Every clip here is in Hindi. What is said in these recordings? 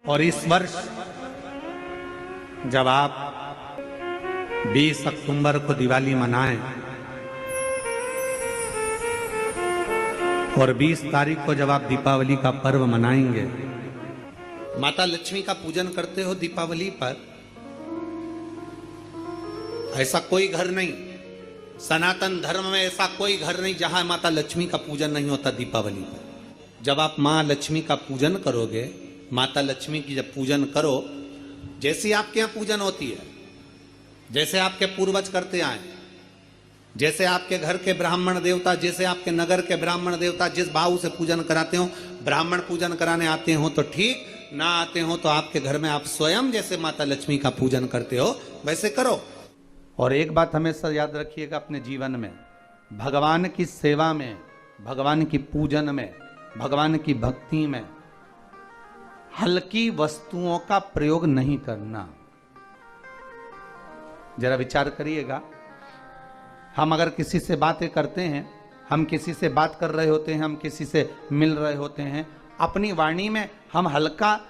और इस वर्ष जब आप 20 अक्टूबर को दिवाली मनाएं और 20 तारीख को जब आप दीपावली का पर्व मनाएंगे, माता लक्ष्मी का पूजन करते हो दीपावली पर। ऐसा कोई घर नहीं, सनातन धर्म में ऐसा कोई घर नहीं जहां माता लक्ष्मी का पूजन नहीं होता दीपावली पर। जब आप मां लक्ष्मी का पूजन करोगे, माता लक्ष्मी की जब पूजन करो, जैसी आपके यहां पूजन होती है, जैसे आपके पूर्वज करते आए, जैसे आपके घर के ब्राह्मण देवता, जैसे आपके नगर के ब्राह्मण देवता जिस भाव से पूजन कराते हो, ब्राह्मण पूजन कराने आते हो तो ठीक, ना आते हो तो आपके घर में आप स्वयं जैसे माता लक्ष्मी का पूजन करते हो वैसे करो। और एक बात हमेशा याद रखिएगा अपने जीवन में, भगवान की सेवा में, भगवान की पूजन में, भगवान की भक्ति में हल्की वस्तुओं का प्रयोग नहीं करना। जरा विचार करिएगा, हम अगर किसी से बातें करते हैं, हम किसी से बात कर रहे होते हैं, हम किसी से मिल रहे होते हैं, अपनी वाणी में हम हल्का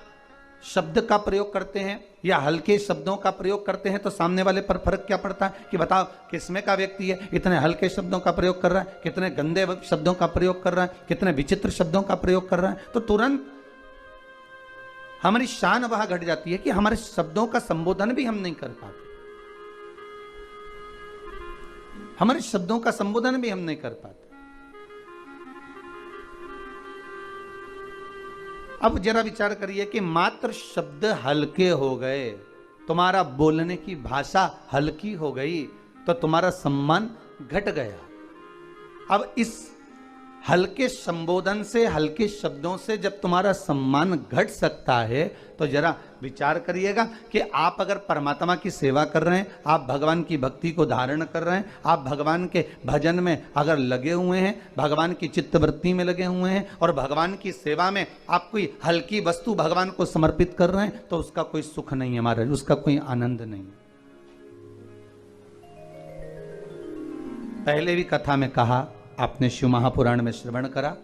शब्द का प्रयोग करते हैं या हल्के शब्दों का प्रयोग करते हैं, तो सामने वाले पर फर्क क्या पड़ता है कि बताओ किसमें का व्यक्ति है, इतने हल्के शब्दों का प्रयोग कर रहा है, कितने गंदे शब्दों का प्रयोग कर रहा है, कितने विचित्र शब्दों का प्रयोग कर रहा है। तो तुरंत हमारी शान वहां घट जाती है कि हमारे शब्दों का संबोधन भी हम नहीं कर पाते, हमारे शब्दों का संबोधन भी हम नहीं कर पाते। अब जरा विचार करिए कि मात्र शब्द हल्के हो गए, तुम्हारा बोलने की भाषा हल्की हो गई, तो तुम्हारा सम्मान घट गया। अब इस हल्के संबोधन से, हल्के शब्दों से जब तुम्हारा सम्मान घट सकता है, तो जरा विचार करिएगा कि आप अगर परमात्मा की सेवा कर रहे हैं, आप भगवान की भक्ति को धारण कर रहे हैं, आप भगवान के भजन में अगर लगे हुए हैं, भगवान की चित्तवृत्ति में लगे हुए हैं और भगवान की सेवा में आप कोई हल्की वस्तु भगवान को समर्पित कर रहे हैं, तो उसका कोई सुख नहीं है हमारा, उसका कोई आनंद नहीं। पहले भी कथा में कहा, आपने शिव महापुराण में श्रवण करा,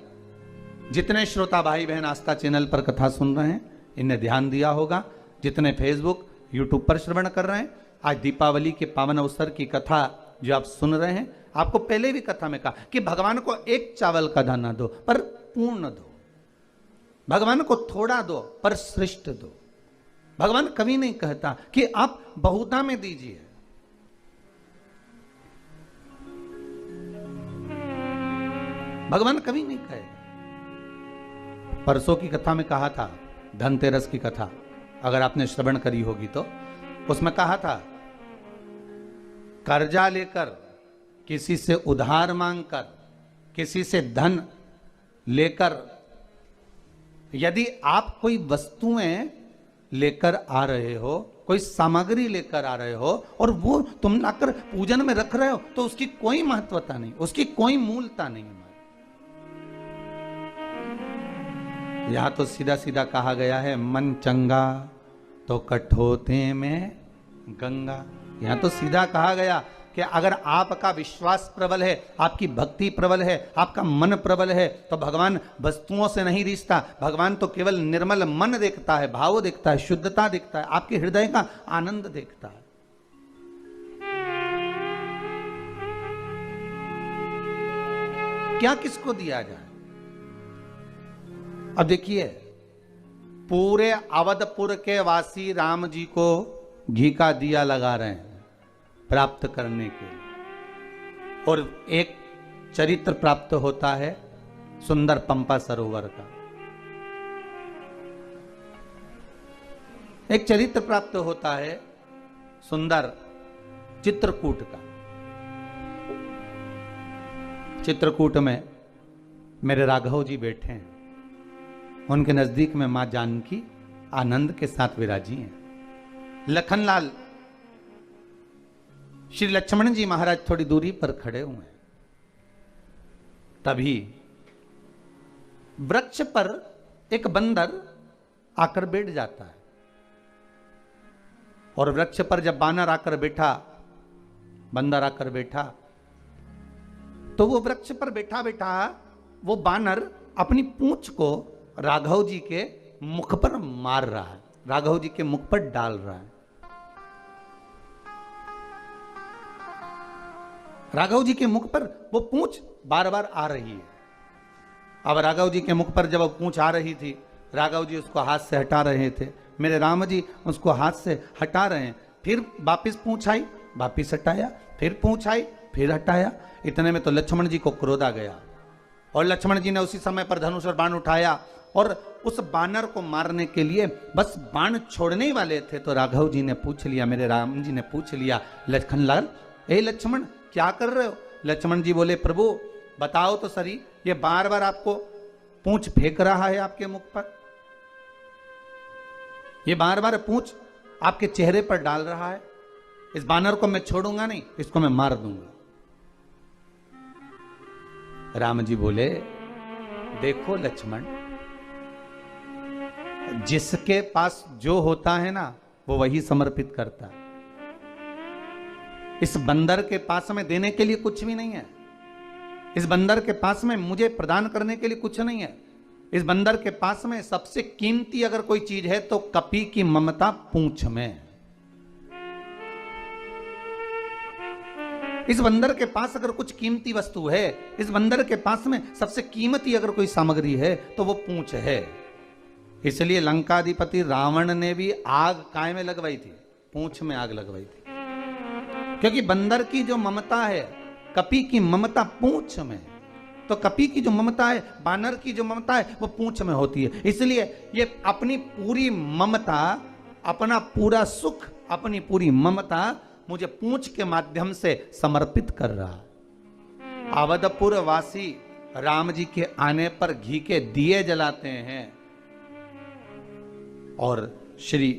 जितने श्रोता भाई बहन आस्था चैनल पर कथा सुन रहे हैं इन्हें ध्यान दिया होगा, जितने फेसबुक यूट्यूब पर श्रवण कर रहे हैं, आज दीपावली के पावन अवसर की कथा जो आप सुन रहे हैं, आपको पहले भी कथा में कहा कि भगवान को एक चावल का दाना दो पर पूर्ण दो, भगवान को थोड़ा दो पर श्रेष्ठ दो। भगवान कभी नहीं कहता कि आप बहुधा में दीजिए। भगवान कभी नहीं कहेगा। परसों की कथा में कहा था, धनतेरस की कथा अगर आपने श्रवण करी होगी तो उसमें कहा था, कर्जा लेकर, किसी से उधार मांगकर, किसी से धन लेकर, यदि आप कोई वस्तुएं लेकर आ रहे हो, कोई सामग्री लेकर आ रहे हो और वो तुम लाकर पूजन में रख रहे हो, तो उसकी कोई महत्वता नहीं, उसकी कोई मूलता नहीं। यहां तो सीधा सीधा कहा गया है, मन चंगा तो कठोते में गंगा। यहां तो सीधा कहा गया कि अगर आपका विश्वास प्रबल है, आपकी भक्ति प्रबल है, आपका मन प्रबल है, तो भगवान वस्तुओं से नहीं रिश्ता, भगवान तो केवल निर्मल मन देखता है, भाव देखता है, शुद्धता देखता है, आपके हृदय का आनंद देखता है। क्या किसको दिया जाए? अब देखिए, पूरे अवधपुर के वासी राम जी को घी का दिया लगा रहे हैं प्राप्त करने के लिए, और एक चरित्र प्राप्त होता है सुंदर पंपा सरोवर का, एक चरित्र प्राप्त होता है सुंदर चित्रकूट का। चित्रकूट में मेरे राघव जी बैठे हैं, उनके नजदीक में मां जानकी आनंद के साथ विराजी हैं। लखनलाल, श्री लक्ष्मण जी महाराज थोड़ी दूरी पर खड़े हुए हैं। तभी वृक्ष पर एक बंदर आकर बैठ जाता है, और वृक्ष पर जब बानर आकर बैठा, बंदर आकर बैठा, तो वो वृक्ष पर बैठा बैठा वो बानर अपनी पूंछ को राघव जी के मुख पर मार रहा है। राघव जी के मुख पर डाल रहा है। राघव जी के मुख पर वो पूंछ बार बार आ रही है। अब राघव जी के मुख पर जब पूंछ आ रही थी, राघव जी उसको हाथ से हटा रहे थे, मेरे राम जी उसको हाथ से हटा रहे हैं। फिर वापिस पूंछ आई, वापिस हटाया, फिर पूंछ आई, फिर हटाया। इतने में तो लक्ष्मण जी को क्रोध आ गया और लक्ष्मण जी ने उसी समय पर धनुष और बाण उठाया और उस बानर को मारने के लिए बस बाण छोड़ने ही वाले थे तो राघव जी ने पूछ लिया, मेरे राम जी ने पूछ लिया, लखनलाल ए लक्ष्मण क्या कर रहे हो? लक्ष्मण जी बोले, प्रभु बताओ तो सही, ये बार बार आपको पूंछ फेंक रहा है आपके मुख पर, ये बार बार पूंछ आपके चेहरे पर डाल रहा है, इस बानर को मैं छोड़ूंगा नहीं, इसको मैं मार दूंगा। राम जी बोले, देखो लक्ष्मण, जिसके पास जो होता है ना वो वही समर्पित करता है। इस बंदर के पास में देने के लिए कुछ भी नहीं है, इस बंदर के पास में मुझे प्रदान करने के लिए कुछ नहीं है। इस बंदर के पास में सबसे कीमती अगर कोई चीज है तो कपी की ममता पूंछ में। इस बंदर के पास अगर कुछ कीमती वस्तु है, इस बंदर के पास में सबसे कीमती अगर कोई सामग्री है तो वो पूंछ है। इसलिए लंकाधिपति रावण ने भी आग काय में लगवाई थी? पूंछ में आग लगवाई थी, क्योंकि बंदर की जो ममता है, कपी की ममता पूंछ में, तो कपी की जो ममता है, बानर की जो ममता है वो पूंछ में होती है। इसलिए ये अपनी पूरी ममता, अपना पूरा सुख, अपनी पूरी ममता मुझे पूंछ के माध्यम से समर्पित कर रहा। अवधपुर वासी राम जी के आने पर घी के दिए जलाते हैं और श्री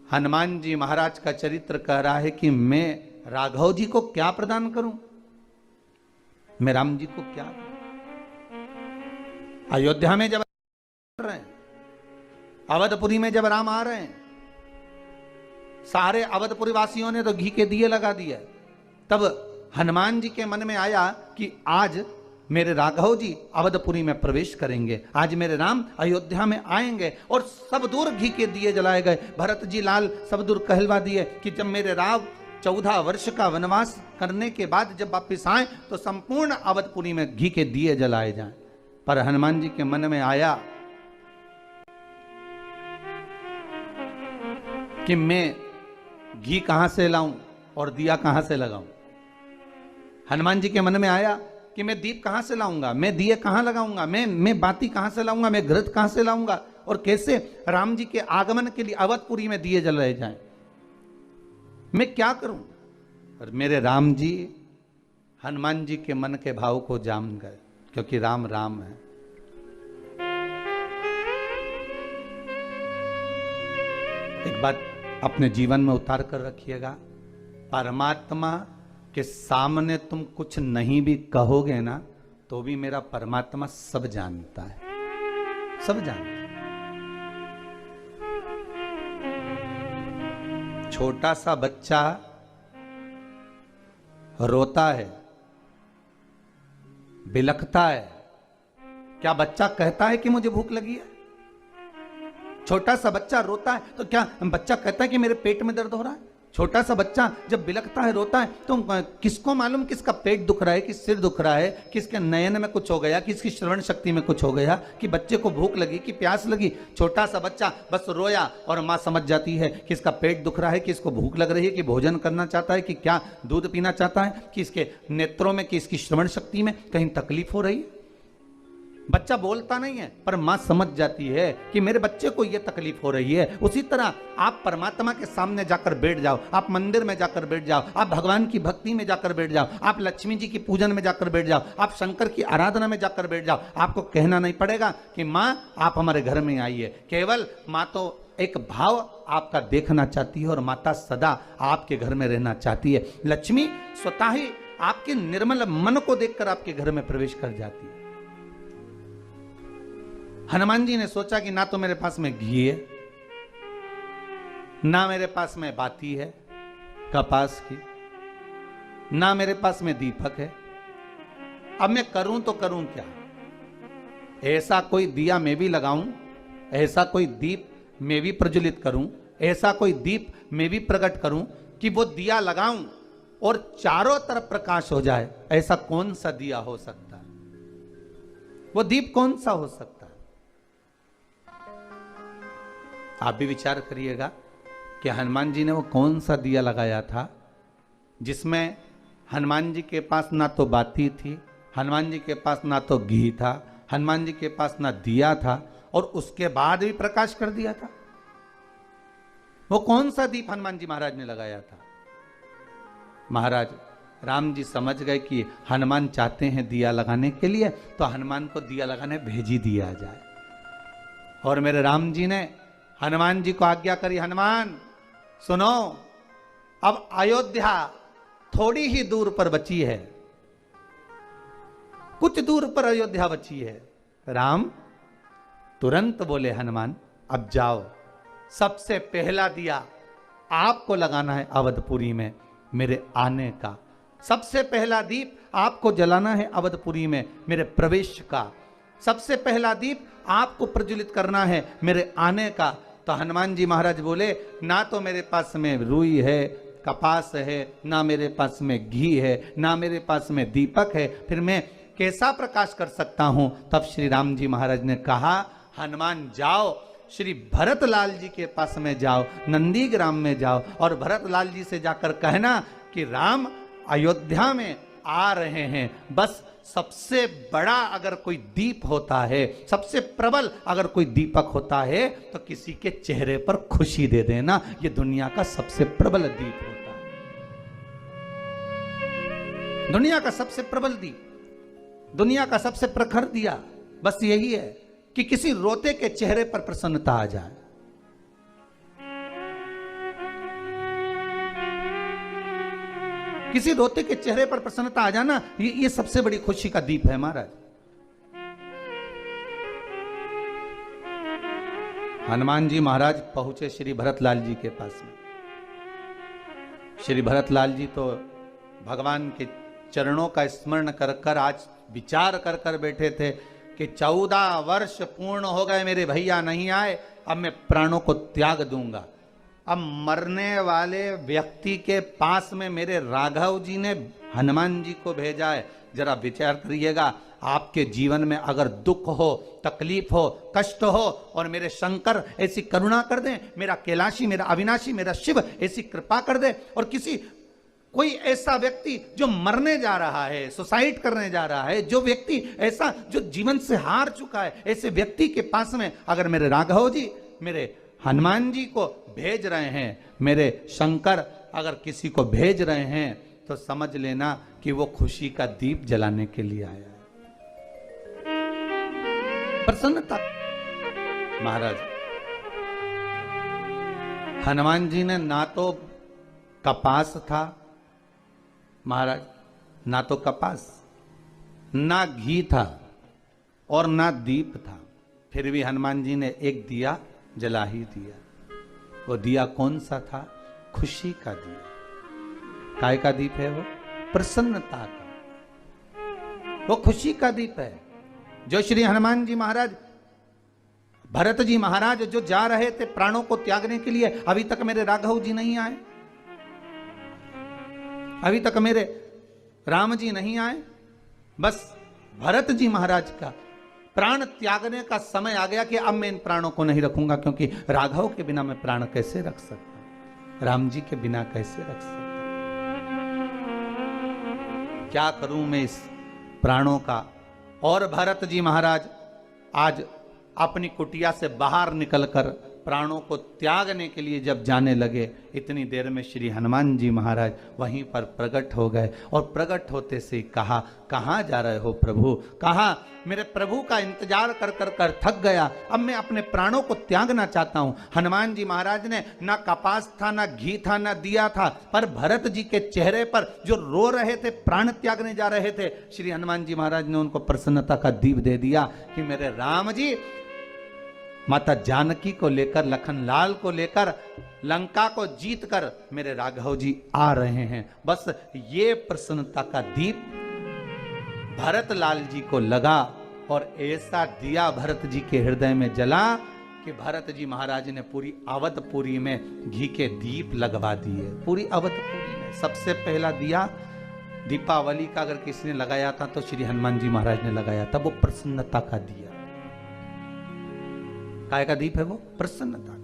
हनुमान जी महाराज का चरित्र कह रहा है कि मैं राघव जी को क्या प्रदान करूं, मैं राम जी को क्या करूं? अयोध्या में जब रहे हैं, अवधपुरी में जब राम आ रहे हैं, सारे अवधपुरी वासियों ने तो घी के दिए लगा दिए। तब हनुमान जी के मन में आया कि आज मेरे राघव जी अवधपुरी में प्रवेश करेंगे, आज मेरे राम अयोध्या में आएंगे, और सब दूर घी के दिए जलाए गए। भरत जी लाल सब दूर कहलवा दिए कि जब मेरे राम 14 वर्ष का वनवास करने के बाद जब वापिस आए तो संपूर्ण अवधपुरी में घी के दिए जलाए जाएं। पर हनुमान जी के मन में आया कि मैं घी कहां से लाऊं और दिया कहां से लगाऊं। हनुमान जी के मन में आया कि मैं दीप कहां से लाऊंगा, मैं दिए कहां लगाऊंगा, मैं बाती कहां से लाऊंगा, मैं घृत कहां से लाऊंगा, और कैसे राम जी के आगमन के लिए अवधपुरी में दिए जलाए जाएं, मैं क्या करूं। और मेरे राम जी हनुमान जी के मन के भाव को जान गए, क्योंकि राम राम है। एक बात अपने जीवन में उतार कर रखिएगा, परमात्मा के सामने तुम कुछ नहीं भी कहोगे ना तो भी मेरा परमात्मा सब जानता है, सब जानता है। छोटा सा बच्चा रोता है, बिलखता है, क्या बच्चा कहता है कि मुझे भूख लगी है? छोटा सा बच्चा रोता है तो क्या बच्चा कहता है कि मेरे पेट में दर्द हो रहा है? छोटा सा बच्चा जब बिलखता है, रोता है, तो किसको मालूम किसका पेट दुख रहा है, किस सिर दुख रहा है, किसके नयन में कुछ हो गया, किसकी श्रवण शक्ति में कुछ हो गया, कि बच्चे को भूख लगी कि प्यास लगी। छोटा सा बच्चा बस रोया और माँ समझ जाती है कि इसका पेट दुख रहा है, कि इसको भूख लग रही है, कि भोजन करना चाहता है, कि क्या दूध पीना चाहता है, कि इसके नेत्रों में, कि इसकी श्रवण शक्ति में कहीं तकलीफ हो रही है। बच्चा बोलता नहीं है पर मां समझ जाती है कि मेरे बच्चे को यह तकलीफ हो रही है। उसी तरह आप परमात्मा के सामने जाकर बैठ जाओ, आप मंदिर में जाकर बैठ जाओ, आप भगवान की भक्ति में जाकर बैठ जाओ, आप लक्ष्मी जी की पूजन में जाकर बैठ जाओ, आप शंकर की आराधना में जाकर बैठ जाओ। आपको कहना नहीं पड़ेगा कि मां आप हमारे घर में आइए। केवल मां तो एक भाव आपका देखना चाहती है और माता सदा आपके घर में रहना चाहती है। लक्ष्मी स्वतः ही आपके निर्मल मन को देखकर आपके घर में प्रवेश कर जाती है। हनुमान जी ने सोचा कि ना तो मेरे पास में घी है, ना मेरे पास में बाती है कपास की, ना मेरे पास में दीपक है। अब मैं करूं तो करूं क्या? ऐसा कोई दिया मैं भी लगाऊं, ऐसा कोई दीप मैं भी प्रज्वलित करूं, ऐसा कोई दीप मैं भी प्रकट करूं कि वो दिया लगाऊं और चारों तरफ प्रकाश हो जाए। ऐसा कौन सा दिया हो सकता है? वो दीप कौन सा हो सकता है? आप भी विचार करिएगा कि हनुमान जी ने वो कौन सा दिया लगाया था जिसमें हनुमान जी के पास ना तो बाती थी, हनुमान जी के पास ना तो घी था, हनुमान जी के पास ना दिया था, और उसके बाद भी प्रकाश कर दिया था। वो कौन सा दीप हनुमान जी महाराज ने लगाया था? महाराज राम जी समझ गए कि हनुमान चाहते हैं दिया लगाने के लिए, तो हनुमान को दिया लगाने भेज ही दिया जाए। और मेरे राम जी ने हनुमान जी को आज्ञा करी, हनुमान सुनो, अब अयोध्या थोड़ी ही दूर पर बची है, कुछ दूर पर अयोध्या बची है। राम तुरंत बोले, हनुमान अब जाओ, सबसे पहला दिया आपको लगाना है अवधपुरी में मेरे आने का। सबसे पहला दीप आपको जलाना है अवधपुरी में मेरे प्रवेश का। सबसे पहला दीप आपको प्रज्वलित करना है मेरे आने का। तो हनुमान जी महाराज बोले, ना तो मेरे पास में रुई है, कपास है, ना मेरे पास में घी है, ना मेरे पास में दीपक है, फिर मैं कैसा प्रकाश कर सकता हूं? तब श्री राम जी महाराज ने कहा, हनुमान जाओ, श्री भरत लाल जी के पास में जाओ, नंदीग्राम में जाओ, और भरत लाल जी से जाकर कहना कि राम अयोध्या में आ रहे हैं। बस सबसे बड़ा अगर कोई दीप होता है, सबसे प्रबल अगर कोई दीपक होता है, तो किसी के चेहरे पर खुशी दे देना। ये दुनिया का सबसे प्रबल दीप होता है, दुनिया का सबसे प्रबल दीप, दुनिया का सबसे प्रखर दिया। बस यही है कि किसी रोते के चेहरे पर प्रसन्नता आ जाए। किसी रोते के चेहरे पर प्रसन्नता आ जाना, ये सबसे बड़ी खुशी का दीप है महाराज। हनुमान जी महाराज पहुंचे श्री भरतलाल जी के पास में। श्री भरतलाल जी तो भगवान के चरणों का स्मरण कर कर आज विचार कर कर बैठे थे कि 14 वर्ष पूर्ण हो गए, मेरे भैया नहीं आए, अब मैं प्राणों को त्याग दूंगा। अब मरने वाले व्यक्ति के पास में मेरे राघव जी ने हनुमान जी को भेजा है। जरा विचार करिएगा, आपके जीवन में अगर दुख हो, तकलीफ हो, कष्ट हो, और मेरे शंकर ऐसी करुणा कर दें, मेरा कैलाशी, मेरा अविनाशी, मेरा शिव ऐसी कृपा कर दे, और किसी कोई ऐसा व्यक्ति जो मरने जा रहा है, सुसाइड करने जा रहा है, जो व्यक्ति ऐसा जो जीवन से हार चुका है, ऐसे व्यक्ति के पास में अगर मेरे राघव जी, मेरे हनुमान जी को भेज रहे हैं, मेरे शंकर अगर किसी को भेज रहे हैं, तो समझ लेना कि वो खुशी का दीप जलाने के लिए आया है। प्रसन्नता। महाराज हनुमान जी ने ना तो कपास था महाराज, ना तो कपास, ना घी था, और ना दीप था, फिर भी हनुमान जी ने एक दिया जला ही दिया। वो दिया कौन सा था? खुशी का दिया। काय का दीप है वो? प्रसन्नता का। वो खुशी का दीप है जो श्री हनुमान जी महाराज, भरत जी महाराज जो जा रहे थे प्राणों को त्यागने के लिए, अभी तक मेरे राघव जी नहीं आए, अभी तक मेरे राम जी नहीं आए। बस भरत जी महाराज का प्राण त्यागने का समय आ गया कि अब मैं इन प्राणों को नहीं रखूंगा, क्योंकि राघव के बिना मैं प्राण कैसे रख सकता, राम जी के बिना कैसे रख सकता, क्या करूं मैं इस प्राणों का। और भरत जी महाराज आज अपनी कुटिया से बाहर निकलकर प्राणों को त्यागने के लिए जब जाने लगे, इतनी देर में श्री हनुमान जी महाराज वहीं पर प्रकट हो गए, और प्रकट होते से कहा, कहाँ जा रहे हो प्रभु? कहा, मेरे प्रभु का इंतजार कर कर कर थक गया, अब मैं अपने प्राणों को त्यागना चाहता हूं। हनुमान जी महाराज ने ना कपास था, ना घी था, ना दिया था, पर भरत जी के चेहरे पर जो रो रहे थे, प्राण त्यागने जा रहे थे, श्री हनुमान जी महाराज ने उनको प्रसन्नता का दीप दे दिया कि मेरे राम जी माता जानकी को लेकर, लखन लाल को लेकर, लंका को जीतकर मेरे राघव जी आ रहे हैं। बस ये प्रसन्नता का दीप भरत लाल जी को लगा, और ऐसा दिया भरत जी के हृदय में जला कि भरत जी महाराज ने पूरी अवधपुरी में घी के दीप लगवा दिए। पूरी अवधपुरी में सबसे पहला दिया दीपावली का अगर किसी ने लगाया था तो श्री हनुमान जी महाराज ने लगाया था। वो प्रसन्नता का दिया, काय का दीप है वो? प्रसन्नता का।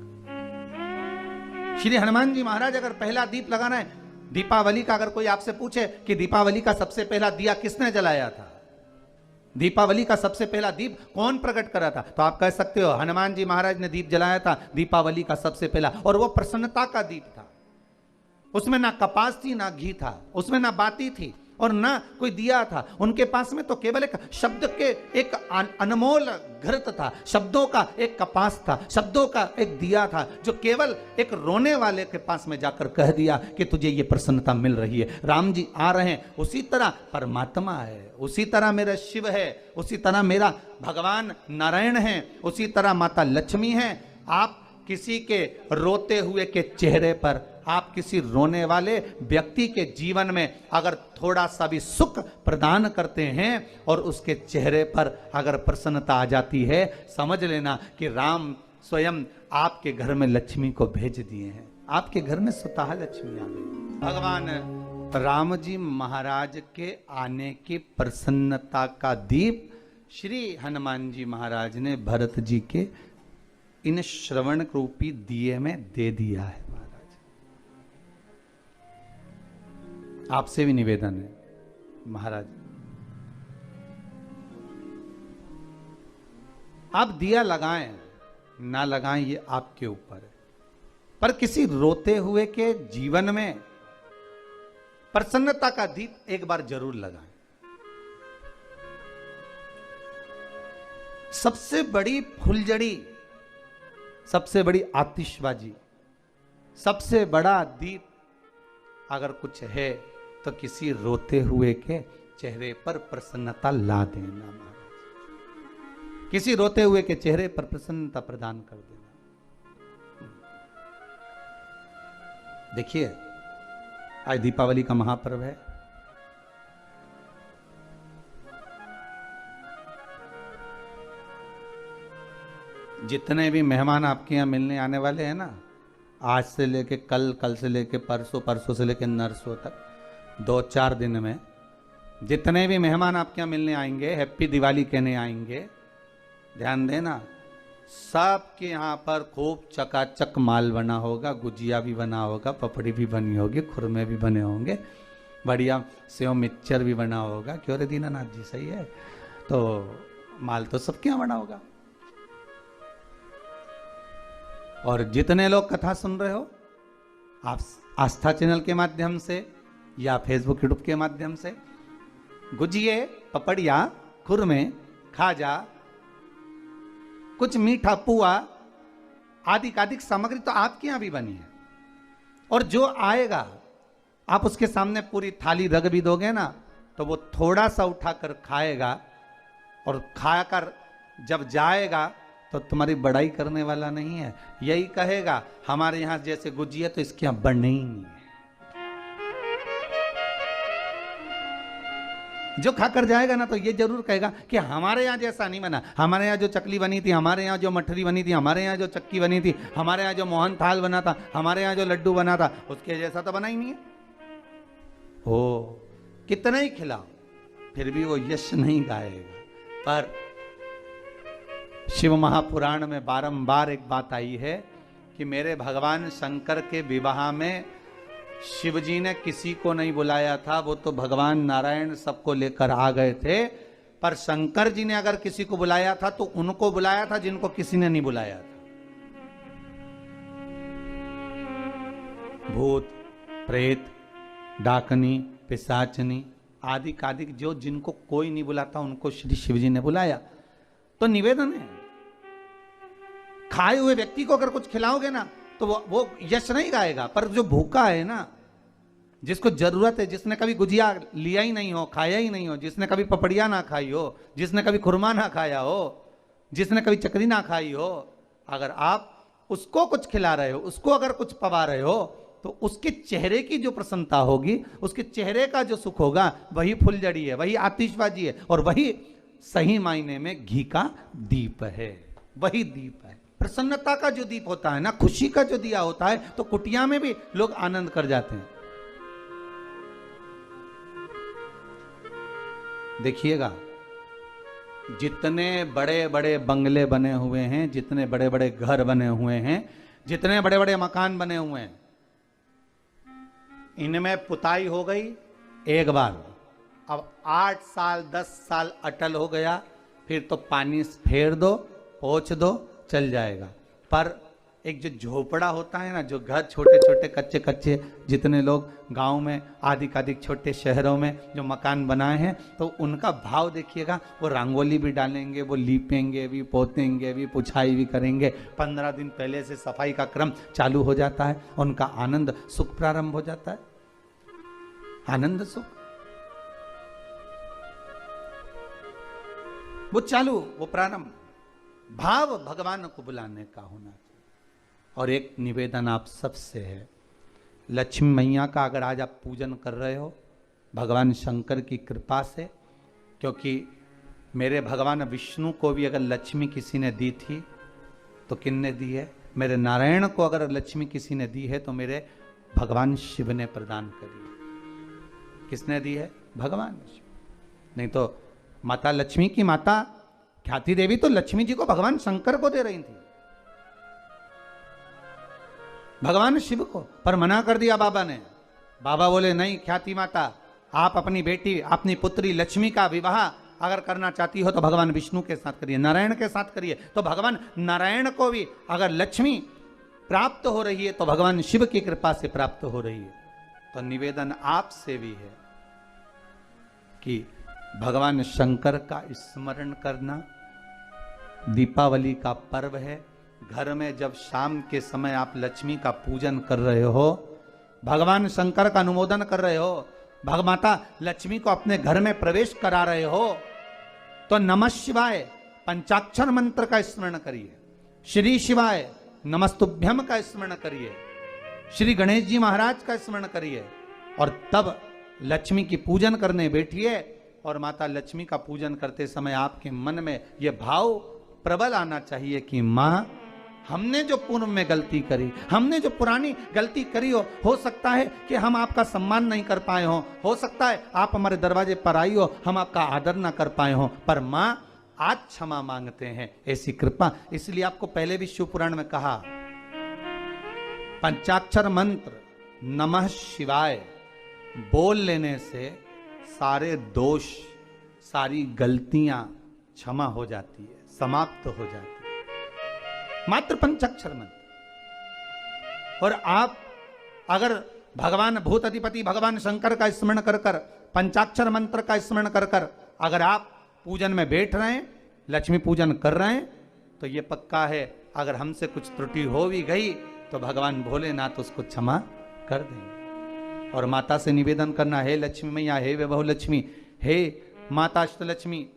श्री हनुमान जी महाराज अगर पहला दीप लगाना है दीपावली का, अगर कोई आपसे पूछे कि दीपावली का सबसे पहला दिया किसने जलाया था, दीपावली का सबसे पहला दीप कौन प्रकट करा था, तो आप कह सकते हो हनुमान जी महाराज ने दीप जलाया था दीपावली का सबसे पहला। और वो प्रसन्नता का दीप था, उसमें ना कपास थी ना घी था, उसमें ना बाती थी और ना कोई दिया था। उनके पास में तो केवल एक शब्द के एक अनमोल घृत था, शब्दों का एक कपास था, शब्दों का एक दिया था, जो केवल एक रोने वाले के पास में जाकर कह दिया कि तुझे ये प्रसन्नता मिल रही है। राम जी आ रहे हैं, उसी तरह परमात्मा है, उसी तरह मेरा शिव है, उसी तरह मेरा भगवान नारायण है, उसी तरह माता लक्ष्मी है। आप किसी के रोते हुए के चेहरे पर, आप किसी रोने वाले व्यक्ति के जीवन में अगर थोड़ा सा भी सुख प्रदान करते हैं और उसके चेहरे पर अगर प्रसन्नता आ जाती है, समझ लेना कि राम स्वयं आपके घर में लक्ष्मी को भेज दिए हैं। आपके घर में स्वतः लक्ष्मी आ गई। भगवान राम जी महाराज के आने की प्रसन्नता का दीप श्री हनुमान जी महाराज ने भरत जी के इन श्रवण रूपी दिए में दे दिया है। महाराज आपसे भी निवेदन है, महाराज आप दिया लगाएं ना लगाएं ये आपके ऊपर है, पर किसी रोते हुए के जीवन में प्रसन्नता का दीप एक बार जरूर लगाएं। सबसे बड़ी फुलझड़ी, सबसे बड़ी आतिशबाजी, सबसे बड़ा दीप अगर कुछ है तो किसी रोते हुए के चेहरे पर प्रसन्नता ला देना। महाराज किसी रोते हुए के चेहरे पर प्रसन्नता प्रदान कर देना। देखिए आज दीपावली का महापर्व है। जितने भी मेहमान आपके यहाँ मिलने आने वाले हैं ना, आज से लेके कल, कल से लेके परसों, परसों से लेके नरसों तक 2-4 दिन में जितने भी मेहमान आपके यहाँ मिलने आएंगे, हैप्पी दिवाली कहने आएंगे, ध्यान देना सबके यहाँ पर खूब चकाचक माल बना होगा, गुजिया भी बना होगा, पपड़ी भी बनी होगी, खुरमे भी बने होंगे, बढ़िया सेव मिक्सचर भी बना होगा। क्यों रे दीनानाथ जी, सही है? तो माल तो सबके यहाँ बना होगा। और जितने लोग कथा सुन रहे हो, आप आस्था चैनल के माध्यम से या फेसबुक यूट्यूब के माध्यम से गुजिये, पपड़िया, खुरमे, खाजा, कुछ मीठा पुआ आदि आदि सामग्री तो आपके यहां भी बनी है। और जो आएगा आप उसके सामने पूरी थाली रख भी दोगे ना, तो वो थोड़ा सा उठाकर खाएगा और खाकर जब जाएगा तो तुम्हारी बड़ाई करने वाला नहीं है, यही कहेगा हमारे यहां जैसे गुजिया तो इसके यहां बनने ही नहीं है। जो खाकर जाएगा ना तो ये जरूर कहेगा कि हमारे यहाँ जैसा नहीं बना, हमारे यहाँ जो चकली बनी थी, हमारे यहाँ जो मठरी बनी थी, हमारे यहाँ जो चक्की बनी थी, हमारे यहाँ जो मोहन थाल बना था, हमारे यहाँ जो लड्डू बना था, उसके जैसा तो बना ही नहीं है। हो कितना ही खिलाओ फिर भी वो यश नहीं गाएगा। पर शिव महापुराण में बारंबार एक बात आई है कि मेरे भगवान शंकर के विवाह में शिव जी ने किसी को नहीं बुलाया था, वो तो भगवान नारायण सबको लेकर आ गए थे। पर शंकर जी ने अगर किसी को बुलाया था तो उनको बुलाया था जिनको किसी ने नहीं बुलाया था। भूत, प्रेत, डाकनी, पिशाचनी आदि कादिक जो जिनको कोई नहीं बुलाता उनको श्री शिव जी ने बुलाया। तो निवेदन है, खाए हुए व्यक्ति को अगर कुछ खिलाओगे ना तो वो यश नहीं गाएगा, पर जो भूखा है ना, जिसको जरूरत है, जिसने कभी गुजिया लिया ही नहीं हो, खाया ही नहीं हो, जिसने कभी पपड़िया ना खाई हो, जिसने कभी खुरमा ना खाया हो, जिसने कभी चकरी ना खाई हो, अगर आप उसको कुछ खिला रहे हो, उसको अगर कुछ पवा रहे हो, तो उसके चेहरे की जो प्रसन्नता होगी, उसके चेहरे का जो सुख होगा, वही फुलझड़ी है, वही आतिशबाजी है और वही सही मायने में घी का दीप है, वही दीप है। प्रसन्नता का जो दीप होता है ना, खुशी का जो दिया होता है, तो कुटिया में भी लोग आनंद कर जाते हैं। देखिएगा, जितने बड़े बड़े बंगले बने हुए हैं, जितने बड़े बड़े घर बने हुए हैं, जितने बड़े बड़े मकान बने हुए हैं, इनमें पुताई हो गई एक बार, अब 8 साल 10 साल अटल हो गया, फिर तो पानी फेर दो, पोंछ दो, चल जाएगा। पर एक जो झोपड़ा होता है ना, जो घर छोटे छोटे कच्चे कच्चे, जितने लोग गांव में आदिक छोटे शहरों में जो मकान बनाए हैं, तो उनका भाव देखिएगा। वो रंगोली भी डालेंगे, वो लीपेंगे भी, पोतेंगे भी, पुछाई भी करेंगे। 15 दिन पहले से सफाई का क्रम चालू हो जाता है, उनका आनंद सुख प्रारंभ हो जाता है। आनंद सुख वो चालू, वो प्रारंभ, भाव भगवान को बुलाने का होना चाहिए। और एक निवेदन आप सबसे है, लक्ष्मी मैया का अगर आज आप पूजन कर रहे हो भगवान शंकर की कृपा से, क्योंकि मेरे भगवान विष्णु को भी अगर लक्ष्मी किसी ने दी थी तो किसने दी है? मेरे नारायण को अगर लक्ष्मी किसी ने दी है तो मेरे भगवान शिव ने प्रदान करी। किसने दी है? भगवान शिव। नहीं तो माता लक्ष्मी की माता ख्याति देवी तो लक्ष्मी जी को भगवान शंकर को दे रही थी, भगवान शिव को, पर मना कर दिया बाबा ने। बाबा बोले नहीं ख्याति माता, आप अपनी बेटी, अपनी पुत्री लक्ष्मी का विवाह अगर करना चाहती हो तो भगवान विष्णु के साथ करिए, नारायण के साथ करिए। तो भगवान नारायण को भी अगर लक्ष्मी प्राप्त हो रही है तो भगवान शिव की कृपा से प्राप्त हो रही है। तो निवेदन आपसे भी है कि भगवान शंकर का स्मरण करना। दीपावली का पर्व है, घर में जब शाम के समय आप लक्ष्मी का पूजन कर रहे हो, भगवान शंकर का अनुमोदन कर रहे हो, भगमाता लक्ष्मी को अपने घर में प्रवेश करा रहे हो, तो नमः शिवाय पंचाक्षर मंत्र का स्मरण करिए, श्री शिवाय नमस्तुभ्यम का स्मरण करिए, श्री गणेश जी महाराज का स्मरण करिए, और तब लक्ष्मी की पूजन करने बैठिए। और माता लक्ष्मी का पूजन करते समय आपके मन में यह भाव प्रबल आना चाहिए कि माँ, हमने जो पूर्व में गलती करी, हमने जो पुरानी गलती करी हो सकता है कि हम आपका सम्मान नहीं कर पाए हो सकता है आप हमारे दरवाजे पर आई हो, हम आपका आदर ना कर पाए हो, पर माँ आज क्षमा मांगते हैं, ऐसी कृपा। इसलिए आपको पहले भी शिव पुराण में कहा, पंचाक्षर मंत्र नमः शिवाय बोल लेने से सारे दोष, सारी गलतियां क्षमा हो जाती है, समाप्त हो जाती है, मात्र पंचाक्षर मंत्र। और आप अगर भगवान भूत अधिपति भगवान शंकर का स्मरण कर कर, पंचाक्षर मंत्र का स्मरण कर कर अगर आप पूजन में बैठ रहे हैं, लक्ष्मी पूजन कर रहे हैं, तो ये पक्का है अगर हमसे कुछ त्रुटि हो भी गई तो भगवान भोलेनाथ उसको क्षमा कर देंगे। और माता से निवेदन करना, हे लक्ष्मी मैया, हे वैभव लक्ष्मी, हे माता अष्टलक्ष्मी,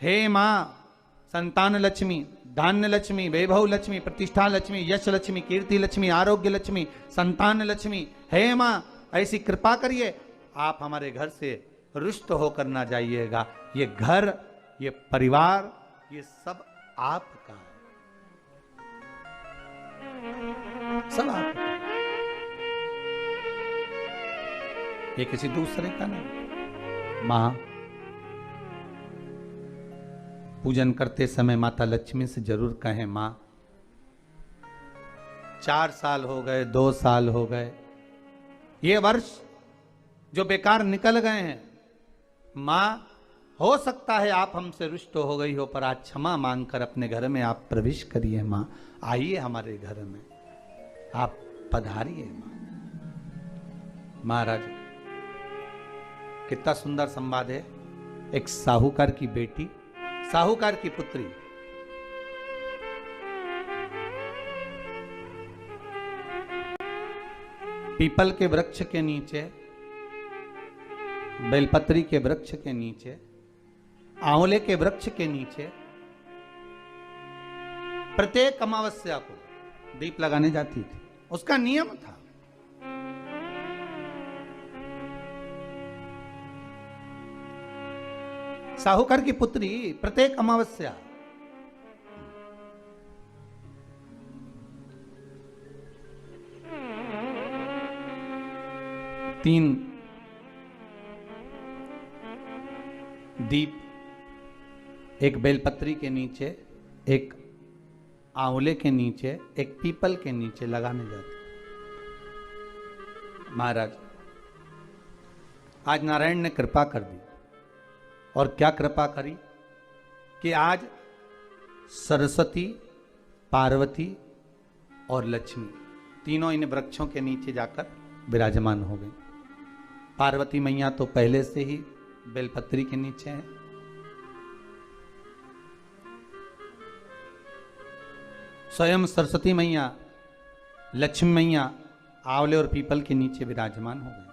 हे माँ संतान लक्ष्मी, धान्य लक्ष्मी, वैभव लक्ष्मी, प्रतिष्ठा लक्ष्मी, यश लक्ष्मी, कीर्ति लक्ष्मी, आरोग्य लक्ष्मी, संतान लक्ष्मी, हे माँ ऐसी कृपा करिए, आप हमारे घर से रुष्ट होकर ना जाइएगा। ये घर, ये परिवार, ये सब आपका है, सब आपका, ये किसी दूसरे का नहीं। मां, पूजन करते समय माता लक्ष्मी से जरूर कहें, मां 4 साल हो गए, 2 साल हो गए, ये वर्ष जो बेकार निकल गए हैं, मां हो सकता है आप हमसे रुष्ट हो गई हो, पर आज क्षमा मांगकर अपने घर में आप प्रवेश करिए। मां आइए हमारे घर में, आप पधारिए। मां, महाराज कितना सुंदर संवाद है। एक साहूकार की बेटी, साहूकार की पुत्री, पीपल के वृक्ष के नीचे, बेलपत्री के वृक्ष के नीचे, आंवले के वृक्ष के नीचे प्रत्येक अमावस्या को दीप लगाने जाती थी। उसका नियम था। साहूकार की पुत्री प्रत्येक अमावस्या 3 दीप एक बेलपत्री के नीचे, एक आंवले के नीचे, एक पीपल के नीचे लगाने जाते। महाराज आज नारायण ने कृपा कर दी, और क्या कृपा करी कि आज सरस्वती, पार्वती और लक्ष्मी तीनों इन वृक्षों के नीचे जाकर विराजमान हो गई। पार्वती मैया तो पहले से ही बेलपत्री के नीचे है, स्वयं सरस्वती मैया, लक्ष्मी मैया आंवले और पीपल के नीचे विराजमान हो गई।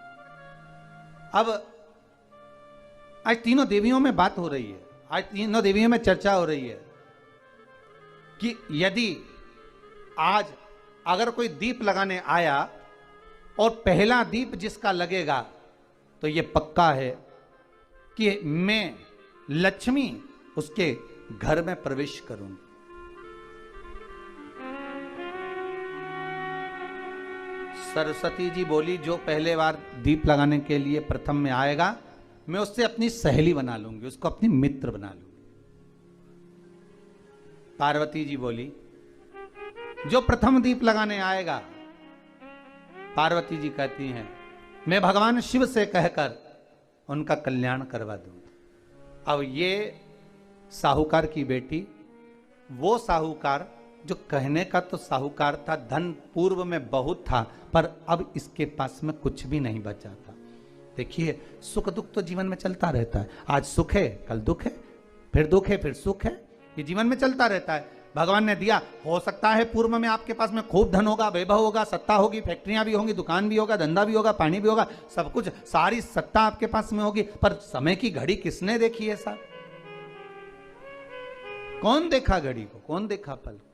अब आज तीनों देवियों में बात हो रही है, आज तीनों देवियों में चर्चा हो रही है कि यदि आज अगर कोई दीप लगाने आया और पहला दीप जिसका लगेगा तो यह पक्का है कि मैं लक्ष्मी उसके घर में प्रवेश करूंगी। सरस्वती जी बोली, जो पहले बार दीप लगाने के लिए प्रथम में आएगा मैं उससे अपनी सहेली बना लूंगी, उसको अपनी मित्र बना लूंगी। पार्वती जी बोली, जो प्रथम दीप लगाने आएगा, पार्वती जी कहती हैं मैं भगवान शिव से कहकर उनका कल्याण करवा दूंगी। अब ये साहूकार की बेटी, वो साहूकार जो कहने का तो साहूकार था, धन पूर्व में बहुत था पर अब इसके पास में कुछ भी नहीं बचा था। देखिए सुख दुख तो जीवन में चलता रहता है, आज सुख है कल दुख है, फिर दुख है फिर सुख है, ये जीवन में चलता रहता है। भगवान ने दिया, हो सकता है पूर्व में आपके पास में खूब धन होगा, वैभव होगा, सत्ता होगी, फैक्ट्रियां भी होंगी, दुकान भी होगा, धंधा भी होगा, पानी भी होगा, सब कुछ, सारी सत्ता आपके पास में होगी, पर समय की घड़ी किसने देखी है साहब? कौन देखा घड़ी को, कौन देखा पल को?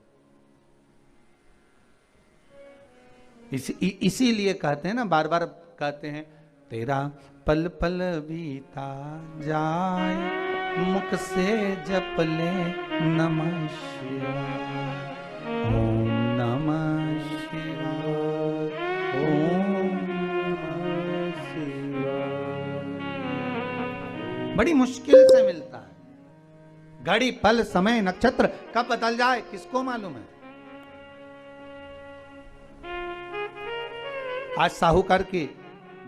इसीलिए कहते हैं ना, बार बार कहते हैं, तेरा पल पल बीता जाए, मुख से जप ले नमः शिवाय, ओम नमः शिवाय, ओम नमः शिवाय। बड़ी मुश्किल से मिलता है। घड़ी पल समय नक्षत्र कब बदल जाए किसको मालूम है? आज साहूकार के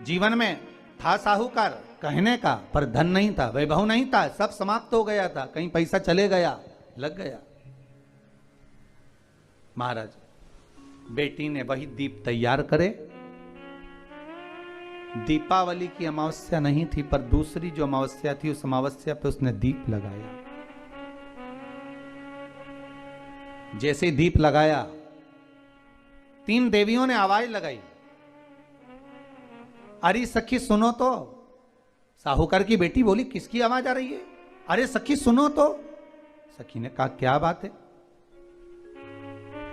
जीवन में था, साहूकार कहने का, पर धन नहीं था, वैभव नहीं था, सब समाप्त हो गया था, कहीं पैसा चले गया, लग गया। महाराज बेटी ने वही दीप तैयार करे। दीपावली की अमावस्या नहीं थी, पर दूसरी जो अमावस्या थी उस अमावस्या पे उसने दीप लगाया। जैसे ही दीप लगाया, 3 देवियों ने आवाज लगाई, अरे सखी सुनो तो। साहूकार की बेटी बोली, किसकी आवाज आ रही है? अरे सखी सुनो तो। सखी ने कहा, क्या बात है?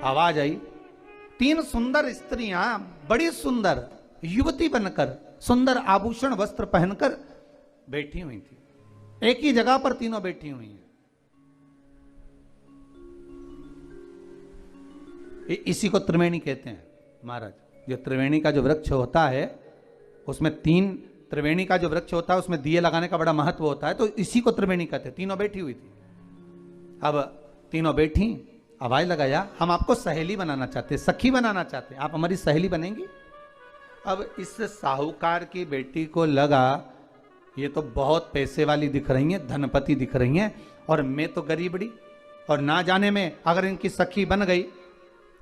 आवाज आई, 3 सुंदर स्त्रियां, बड़ी सुंदर युवती बनकर, सुंदर आभूषण वस्त्र पहनकर बैठी हुई थी। एक ही जगह पर तीनों बैठी हुई हैं। इसी को त्रिवेणी कहते हैं महाराज। जो त्रिवेणी का जो वृक्ष होता है उसमें 3 त्रिवेणी का जो वृक्ष होता है उसमें दिए लगाने का बड़ा महत्व होता है, तो इसी को त्रिवेणी कहते हैं। तीनों बैठी हुई थी। अब तीनों बैठी, आवाज लगाया, हम आपको सहेली बनाना चाहते हैं, सखी बनाना चाहते हैं, आप हमारी सहेली बनेंगी? अब इस साहूकार की बेटी को लगा ये तो बहुत पैसे वाली दिख रही हैं, धनपति दिख रही हैं, और मैं तो गरीबड़ी, और ना जाने में अगर इनकी सखी बन गई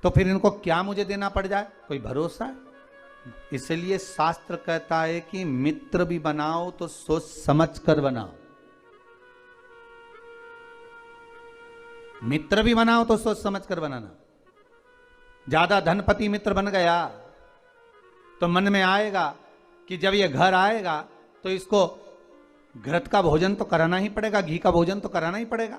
तो फिर इनको क्या मुझे देना पड़ जाए, कोई भरोसा है? इसलिए शास्त्र कहता है कि मित्र भी बनाओ तो सोच समझ कर बनाओ। मित्र भी बनाओ तो सोच समझ कर बनाना। ज्यादा धनपति मित्र बन गया तो मन में आएगा कि जब ये घर आएगा तो इसको घृत का भोजन तो कराना ही पड़ेगा, घी का भोजन तो कराना ही पड़ेगा।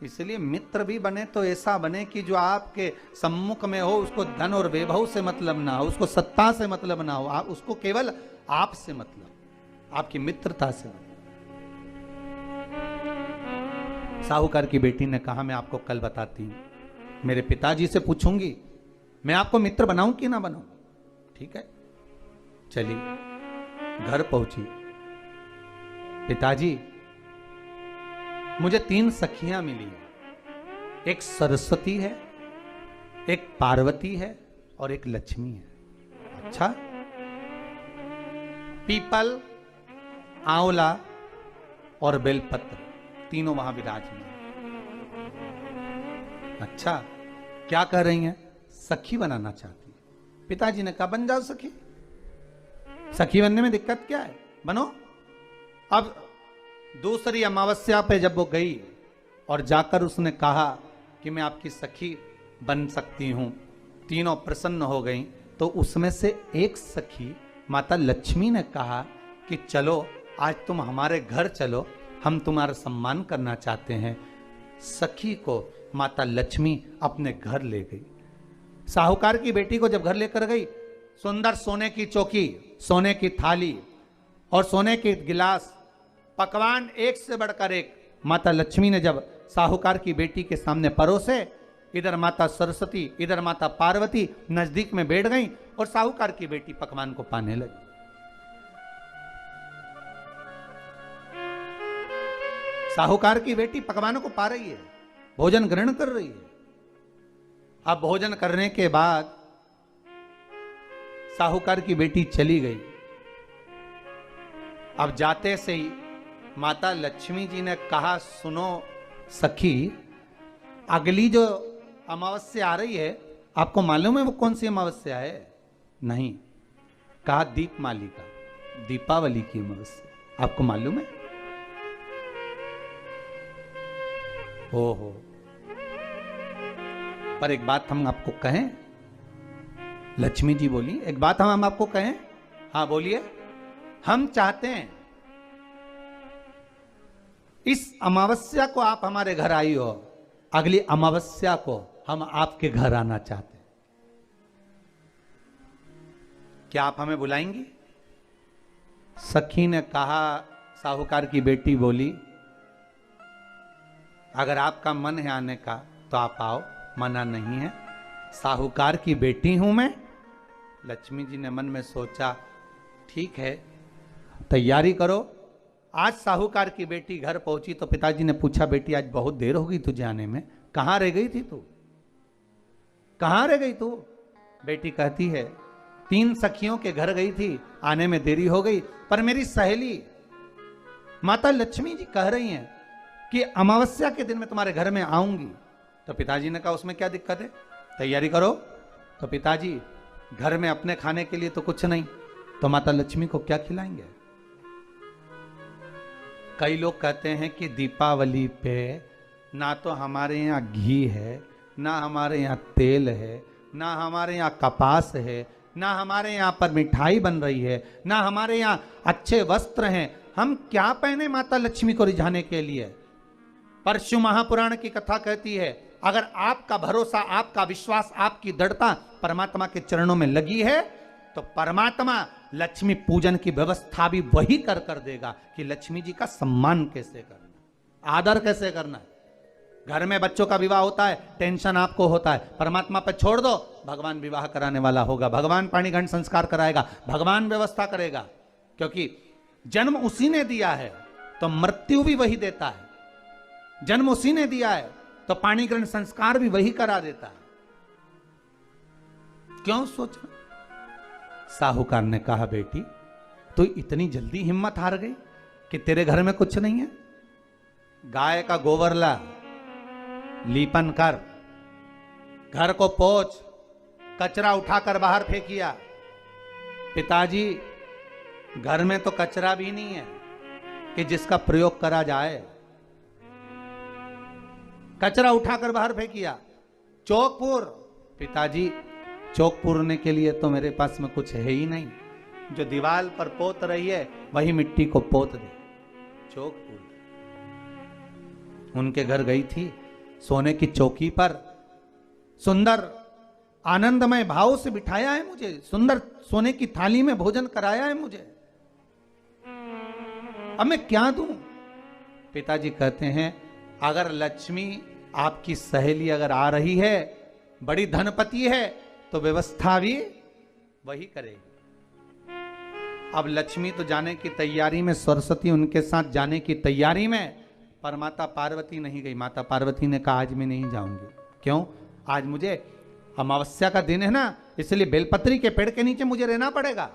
इसलिए मित्र भी बने तो ऐसा बने कि जो आपके सम्मुख में हो, उसको धन और वैभव से मतलब ना हो, उसको सत्ता से मतलब ना हो, आप उसको केवल आपसे मतलब, आपकी मित्रता से मतलब। साहूकार की बेटी ने कहा, मैं आपको कल बताती हूं, मेरे पिताजी से पूछूंगी मैं आपको मित्र बनाऊं कि ना बनाऊं। ठीक है, चलिए घर पहुंची, पिताजी मुझे 3 सखियां मिली हैं, एक सरस्वती है, एक पार्वती है और एक लक्ष्मी है। अच्छा, पीपल, आंवला और बेलपत्र तीनों वहां विराजमान। अच्छा, क्या कर रही हैं? सखी बनाना चाहती है। पिताजी ने कहा बन जाओ सखी, सखी बनने में दिक्कत क्या है, बनो। अब दूसरी अमावस्या पे जब वो गई और जाकर उसने कहा कि मैं आपकी सखी बन सकती हूं, तीनों प्रसन्न हो गई। तो उसमें से एक सखी माता लक्ष्मी ने कहा कि चलो आज तुम हमारे घर चलो, हम तुम्हारा सम्मान करना चाहते हैं। सखी को माता लक्ष्मी अपने घर ले गई। साहूकार की बेटी को जब घर लेकर गई, सुंदर सोने की चौकी, सोने की थाली और सोने के गिलास, पकवान एक से बढ़कर एक माता लक्ष्मी ने जब साहूकार की बेटी के सामने परोसे, इधर माता सरस्वती इधर माता पार्वती नजदीक में बैठ गई और साहूकार की बेटी पकवान को पाने लगी। साहूकार की बेटी पकवानों को पा रही है, भोजन ग्रहण कर रही है। अब भोजन करने के बाद साहूकार की बेटी चली गई। अब जाते से ही माता लक्ष्मी जी ने कहा, सुनो सखी, अगली जो अमावस्या आ रही है, आपको मालूम है वो कौन सी अमावस्या है? नहीं। कहा दीपमालिका, दीपावली की अमावस्या, आपको मालूम है? ओहो, पर एक बात हम आपको कहें, लक्ष्मी जी बोली, एक बात हम आपको कहें। हाँ बोलिए। हम चाहते हैं इस अमावस्या को आप हमारे घर आई हो, अगली अमावस्या को हम आपके घर आना चाहते हैं, क्या आप हमें बुलाएंगी? सखी ने कहा, साहूकार की बेटी बोली, अगर आपका मन है आने का तो आप आओ, मना नहीं है। साहूकार की बेटी हूं मैं। लक्ष्मी जी ने मन में सोचा, ठीक है तैयारी करो। आज साहूकार की बेटी घर पहुंची तो पिताजी ने पूछा, बेटी आज बहुत देर हो गई तुझे आने में, कहां रह गई थी तू, कहां रह गई तू? बेटी कहती है, 3 सखियों के घर गई थी, आने में देरी हो गई, पर मेरी सहेली माता लक्ष्मी जी कह रही हैं कि अमावस्या के दिन मैं तुम्हारे घर में आऊंगी। तो पिताजी ने कहा उसमें क्या दिक्कत है, तैयारी करो। तो पिताजी घर में अपने खाने के लिए तो कुछ नहीं, तो माता लक्ष्मी को क्या खिलाएंगे? कई लोग कहते हैं कि दीपावली पे ना तो हमारे यहाँ घी है, ना हमारे यहाँ तेल है, ना हमारे यहाँ कपास है, ना हमारे यहाँ पर मिठाई बन रही है, ना हमारे यहाँ अच्छे वस्त्र हैं, हम क्या पहने माता लक्ष्मी को रिझाने के लिए? परशु महापुराण की कथा कहती है, अगर आपका भरोसा, आपका विश्वास, आपकी दृढ़ता परमात्मा के चरणों में लगी है तो परमात्मा लक्ष्मी पूजन की व्यवस्था भी वही कर कर देगा कि लक्ष्मी जी का सम्मान कैसे करना, आदर कैसे करना है। घर में बच्चों का विवाह होता है, टेंशन आपको होता है, परमात्मा पर छोड़ दो, भगवान विवाह कराने वाला होगा, भगवान पाणिग्रहण संस्कार कराएगा, भगवान व्यवस्था करेगा, क्योंकि जन्म उसी ने दिया है तो मृत्यु भी वही देता है, जन्म उसी ने दिया है तो पाणिग्रहण संस्कार भी वही करा देता है। क्यों सोचना? साहूकार ने कहा, बेटी तो इतनी जल्दी हिम्मत हार गई कि तेरे घर में कुछ नहीं है? गाय का गोबर ला, लीपन कर, घर को पोंछ, कचरा उठाकर बाहर फेंकिया। पिताजी घर में तो कचरा भी नहीं है कि जिसका प्रयोग करा जाए, कचरा उठाकर बाहर फेंकिया। चौक पिताजी चौक पूरने के लिए तो मेरे पास में कुछ है ही नहीं, जो दीवार पर पोत रही है वही मिट्टी को पोत दे, चौक पूर। उनके घर गई थी, सोने की चौकी पर सुंदर आनंदमय भाव से बिठाया है मुझे, सुंदर सोने की थाली में भोजन कराया है मुझे, अब मैं क्या दूं? पिताजी कहते हैं, अगर लक्ष्मी आपकी सहेली अगर आ रही है, बड़ी धनपति है, तो व्यवस्था भी वही करेगी। अब लक्ष्मी तो जाने की तैयारी में, सरस्वती उनके साथ जाने की तैयारी में, पर माता पार्वती नहीं गई। माता पार्वती ने कहा आज मैं नहीं जाऊंगी। क्यों? आज मुझे अमावस्या का दिन है ना, इसलिए बेलपत्री के पेड़ के नीचे मुझे रहना पड़ेगा।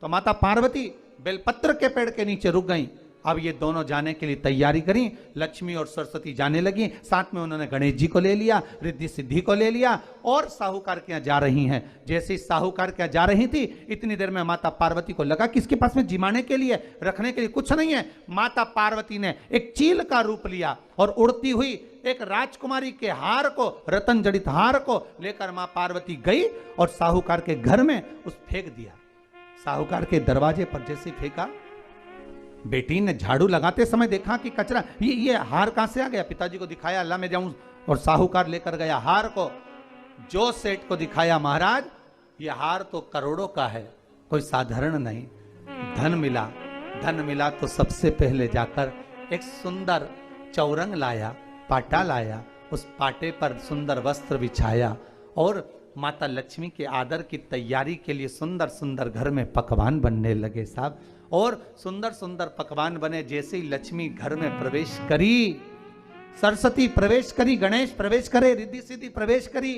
तो माता पार्वती बेलपत्र के पेड़ के नीचे रुक गई। अब ये दोनों जाने के लिए तैयारी करी। लक्ष्मी और सरस्वती जाने लगी, साथ में उन्होंने गणेश जी को ले लिया, रिद्धि सिद्धि को ले लिया और साहूकार के यहाँ जा रही हैं। जैसे ही साहूकार के यहाँ जा रही थी, इतनी देर में माता पार्वती को लगा कि इसके पास में जिमाने के लिए, रखने के लिए कुछ नहीं है। माता पार्वती ने एक चील का रूप लिया और उड़ती हुई एक राजकुमारी के हार को, रतन जड़ित हार को लेकर मां पार्वती गई और साहूकार के घर में उस फेंक दिया। साहूकार के दरवाजे पर जैसे फेंका, बेटी ने झाड़ू लगाते समय देखा कि कचरा, ये हार कहां से आ गया। पिताजी को दिखाया, अल्लाह मैं जाऊं, और साहूकार लेकर गया हार को। जो सेठ को दिखाया, महाराज ये हार तो करोड़ों का है, कोई साधारण नहीं। धन मिला। धन मिला तो सबसे पहले जाकर एक सुंदर चौरंग लाया, पाटा लाया, उस पाटे पर सुंदर वस्त्र बिछाया और माता लक्ष्मी के आदर की तैयारी के लिए सुंदर सुंदर घर में पकवान बनने लगे साहब। और सुंदर सुंदर पकवान बने। जैसे ही लक्ष्मी घर में प्रवेश करी, सरस्वती प्रवेश करी, गणेश प्रवेश करे, रिद्धि सिद्धि प्रवेश करी,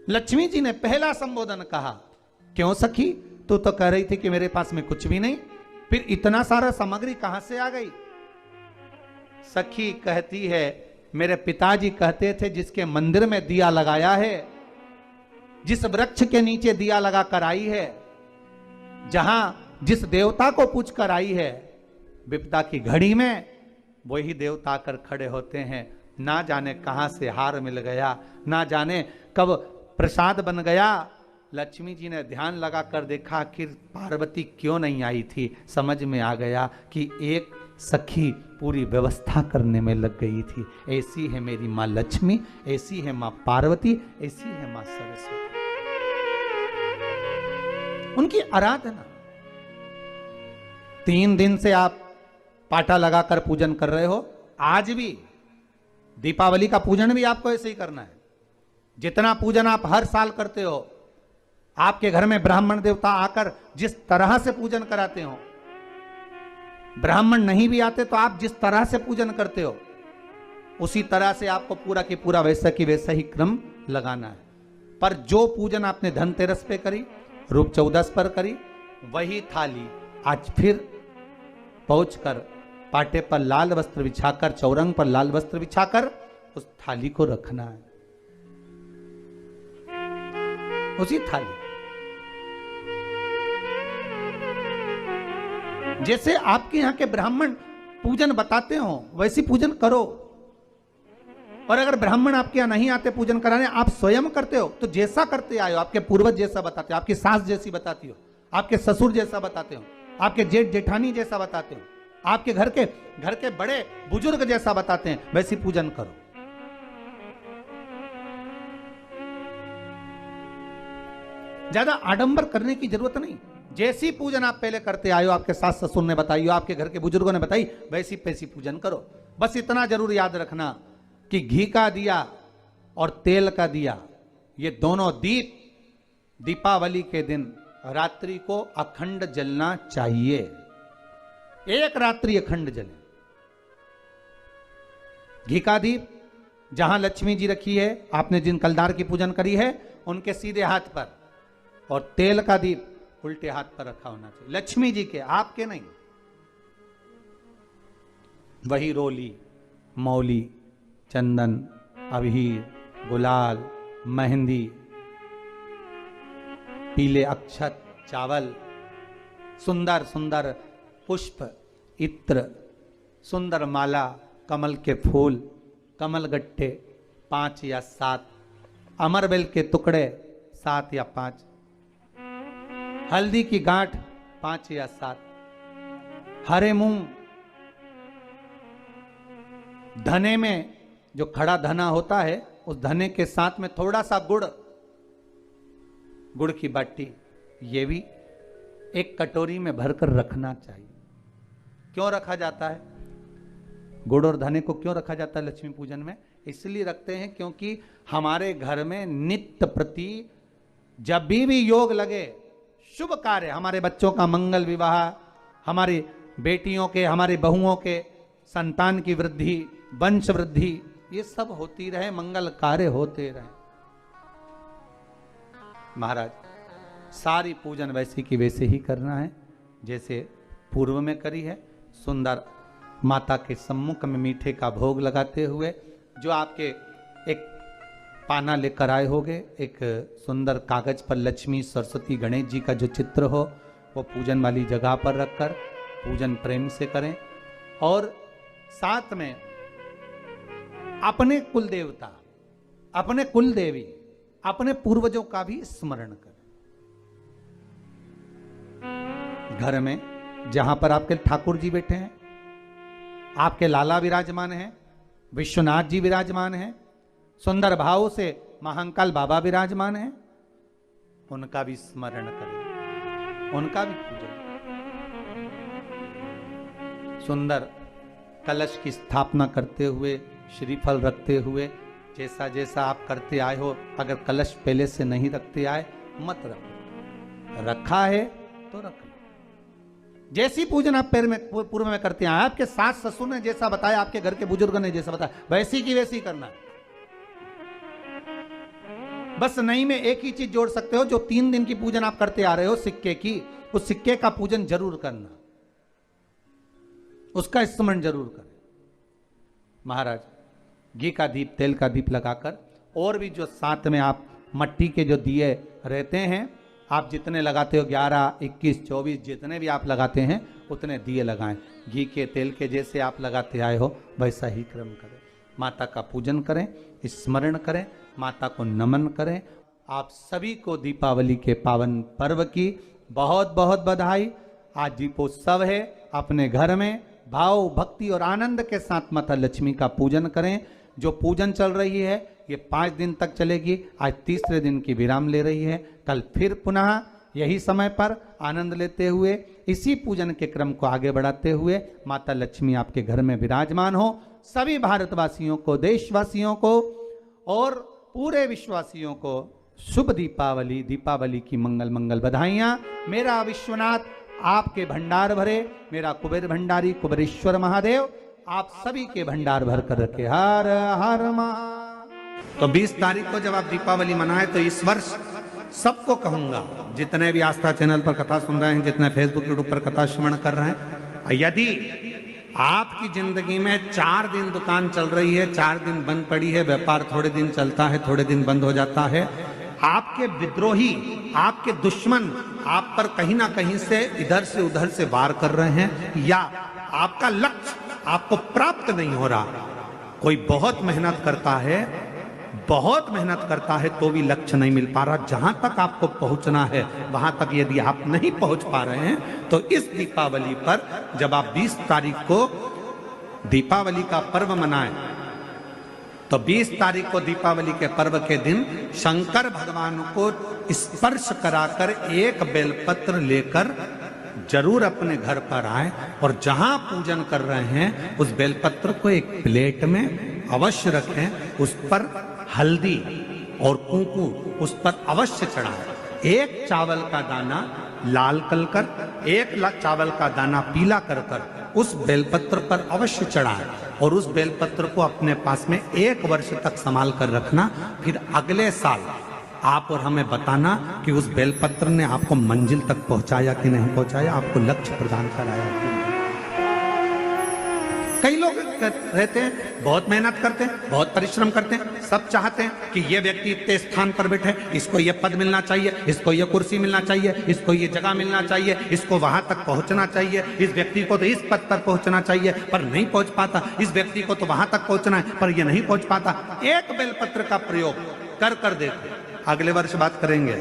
लक्ष्मी जी ने पहला संबोधन कहा, क्यों सखी, तू तो कह रही थी कि मेरे पास में कुछ भी नहीं, फिर इतना सारा सामग्री कहां से आ गई। सखी कहती है, मेरे पिताजी कहते थे जिसके मंदिर में दिया लगाया है, जिस वृक्ष के नीचे दिया लगा कर आई है, जहां जिस देवता को पूछ कर आई है, विपदा की घड़ी में वही देवता आकर खड़े होते हैं। ना जाने कहां से हार मिल गया, ना जाने कब प्रसाद बन गया। लक्ष्मी जी ने ध्यान लगाकर देखा कि पार्वती क्यों नहीं आई थी। समझ में आ गया कि एक सखी पूरी व्यवस्था करने में लग गई थी। ऐसी है मेरी माँ लक्ष्मी, ऐसी है माँ पार्वती, ऐसी है माँ सरस्वती। उनकी आराधना 3 दिन से आप पाटा लगाकर पूजन कर रहे हो। आज भी दीपावली का पूजन भी आपको ऐसे ही करना है। जितना पूजन आप हर साल करते हो, आपके घर में ब्राह्मण देवता आकर जिस तरह से पूजन कराते हो, ब्राह्मण नहीं भी आते तो आप जिस तरह से पूजन करते हो, उसी तरह से आपको पूरा की पूरा वैसा की वैसा ही क्रम लगाना है। पर जो पूजन आपने धनतेरस पे करी, रूप चौदस पर करी, वही थाली आज फिर पहुंचकर पाटे पर लाल वस्त्र बिछाकर, चौरंग पर लाल वस्त्र बिछाकर उस थाली को रखना है। उसी थाली जैसे आपके यहां के ब्राह्मण पूजन बताते हो वैसी पूजन करो। और अगर ब्राह्मण आपके यहां नहीं आते पूजन कराने, आप स्वयं करते हो, तो जैसा करते आए हो, आपके पूर्वज जैसा बताते हो, आपकी सास जैसी बताती हो, आपके ससुर जैसा बताते हो, आपके जेठ जेठानी जैसा बताते हो, आपके घर के बड़े बुजुर्ग जैसा बताते हैं, वैसी पूजन करो। ज्यादा आडंबर करने की जरूरत नहीं। जैसी पूजन आप पहले करते आए हो, आपके सास ससुर ने बताई हो, आपके घर के बुजुर्गों ने बताई, वैसी पैसी पूजन करो। बस इतना जरूर याद रखना कि घी का दिया और तेल का दिया, ये दोनों दीप दीपावली के दिन रात्रि को अखंड जलना चाहिए। एक रात्रि अखंड जले। घी का दीप जहां लक्ष्मी जी रखी है, आपने जिन कलदार की पूजन करी है, उनके सीधे हाथ पर, और तेल का दीप उल्टे हाथ पर रखा होना चाहिए। लक्ष्मी जी के, आपके नहीं। वही रोली, मौली, चंदन, अबीर, गुलाल, मेहंदी, पीले अक्षत, चावल, सुंदर सुंदर पुष्प, इत्र, सुंदर माला, कमल के फूल, कमल गट्टे 5 या 7, अमरबेल के टुकड़े 7 या 5, हल्दी की गांठ 5 या 7, हरे मूंग, धने में जो खड़ा धना होता है, उस धने के साथ में थोड़ा सा गुड़, गुड़ की बाटी, ये भी एक कटोरी में भरकर रखना चाहिए। क्यों रखा जाता है गुड़ और धने को? क्यों रखा जाता है लक्ष्मी पूजन में? इसलिए रखते हैं क्योंकि हमारे घर में नित्य प्रति जब भी योग लगे, शुभ कार्य, हमारे बच्चों का मंगल विवाह, हमारी बेटियों के, हमारी बहुओं के संतान की वृद्धि, वंश वृद्धि, ये सब होती रहे, मंगल कार्य होते रहे। महाराज सारी पूजन वैसे की वैसे ही करना है जैसे पूर्व में करी है। सुंदर माता के सम्मुख में मीठे का भोग लगाते हुए, जो आपके एक पाना लेकर आए होगे, एक सुंदर कागज पर लक्ष्मी, सरस्वती, गणेश जी का जो चित्र हो, वो पूजन वाली जगह पर रखकर पूजन प्रेम से करें। और साथ में अपने कुल देवता, अपने कुल देवी, अपने पूर्वजों का भी स्मरण करें। घर में जहां पर आपके ठाकुर जी बैठे हैं, आपके लाला विराजमान हैं, विश्वनाथ जी विराजमान हैं, सुंदर भाव से महाकाल बाबा विराजमान हैं, उनका भी स्मरण करें, उनका भी पूजन। सुंदर कलश की स्थापना करते हुए, श्रीफल रखते हुए, जैसा जैसा आप करते आए हो, अगर कलश पहले से नहीं रखते आए मत रखो, रखा है तो रख लो। जैसी पूजन आप पूर्व में करते आए, आपके सास ससुर ने जैसा बताया, आपके घर के बुजुर्ग ने जैसा बताया, वैसी की वैसी करना है। बस नहीं में एक ही चीज जोड़ सकते हो, जो 3 दिन की पूजन आप करते आ रहे हो सिक्के की, उस सिक्के का पूजन जरूर करना, उसका स्मरण जरूर करें। महाराज घी का दीप, तेल का दीप लगाकर, और भी जो साथ में आप मट्टी के जो दिए रहते हैं, आप जितने लगाते हो 11, 21, 24 जितने भी आप लगाते हैं उतने दिए लगाएं। घी के, तेल के जैसे आप लगाते आए हो वैसा ही क्रम करें। माता का पूजन करें, स्मरण करें, माता को नमन करें। आप सभी को दीपावली के पावन पर्व की बहुत बहुत बधाई। आज दीपोत्सव है, अपने घर में भाव, भक्ति और आनंद के साथ माता लक्ष्मी का पूजन करें। जो पूजन चल रही है ये 5 दिन तक चलेगी, आज तीसरे दिन की विराम ले रही है। कल फिर पुनः यही समय पर आनंद लेते हुए, इसी पूजन के क्रम को आगे बढ़ाते हुए माता लक्ष्मी आपके घर में विराजमान हो। सभी भारतवासियों को, देशवासियों को और पूरे विश्ववासियों को शुभ दीपावली, दीपावली की मंगल मंगल बधाइयाँ। मेरा विश्वनाथ आपके भंडार भरे, मेरा कुबेर भंडारी कुबेरेश्वर महादेव आप सभी के भंडार भर कर रखे। हर हर महा। तो 20 तारीख को जब आप दीपावली मनाए, तो इस वर्ष सबको कहूंगा, जितने भी आस्था चैनल पर कथा सुन रहे हैं, जितने फेसबुक यूट्यूब पर कथा श्रवण कर रहे हैं, यदि आपकी जिंदगी में 4 दिन दुकान चल रही है, 4 दिन बंद पड़ी है, व्यापार थोड़े दिन चलता है, थोड़े दिन बंद हो जाता है, आपके विद्रोही, आपके दुश्मन आप पर कहीं ना कहीं से इधर से उधर से वार कर रहे हैं, या आपका लक्ष्य आपको प्राप्त नहीं हो रहा, कोई बहुत मेहनत करता है, बहुत मेहनत करता है तो भी लक्ष्य नहीं मिल पा रहा, जहां तक आपको पहुंचना है वहां तक यदि आप नहीं पहुंच पा रहे हैं, तो इस दीपावली पर जब आप 20 तारीख को दीपावली का पर्व मनाएं, तो 20 तारीख को दीपावली के पर्व के दिन शंकर भगवान को स्पर्श कराकर एक बेलपत्र लेकर जरूर अपने घर पर आए, और जहां पूजन कर रहे हैं उस बेलपत्र को एक प्लेट में अवश्य रखें, उस पर हल्दी और कुंकू उस पर अवश्य चढ़ाएं। एक चावल का दाना लाल कर, एक चावल का दाना पीला कर उस बेलपत्र पर अवश्य चढ़ाएं, और उस बेलपत्र को अपने पास में 1 वर्ष तक संभाल कर रखना। फिर अगले साल आप और हमें बताना कि उस बेलपत्र ने आपको मंजिल तक पहुंचाया कि नहीं पहुंचाया, आपको लक्ष्य प्रदान कराया कि नहीं। कई लोग रहते हैं, बहुत मेहनत करते हैं, बहुत परिश्रम करते हैं, सब चाहते हैं कि ये व्यक्ति इतने स्थान पर बैठे, इसको ये पद मिलना चाहिए, इसको ये कुर्सी मिलना चाहिए, इसको ये जगह मिलना चाहिए, इसको वहां तक पहुंचना चाहिए, इस व्यक्ति को तो इस पद पर पहुंचना चाहिए पर नहीं पहुंच पाता, इस व्यक्ति को तो वहां तक पहुंचना है पर ये नहीं पहुंच पाता। एक बेलपत्र का प्रयोग कर देखो, अगले वर्ष बात करेंगे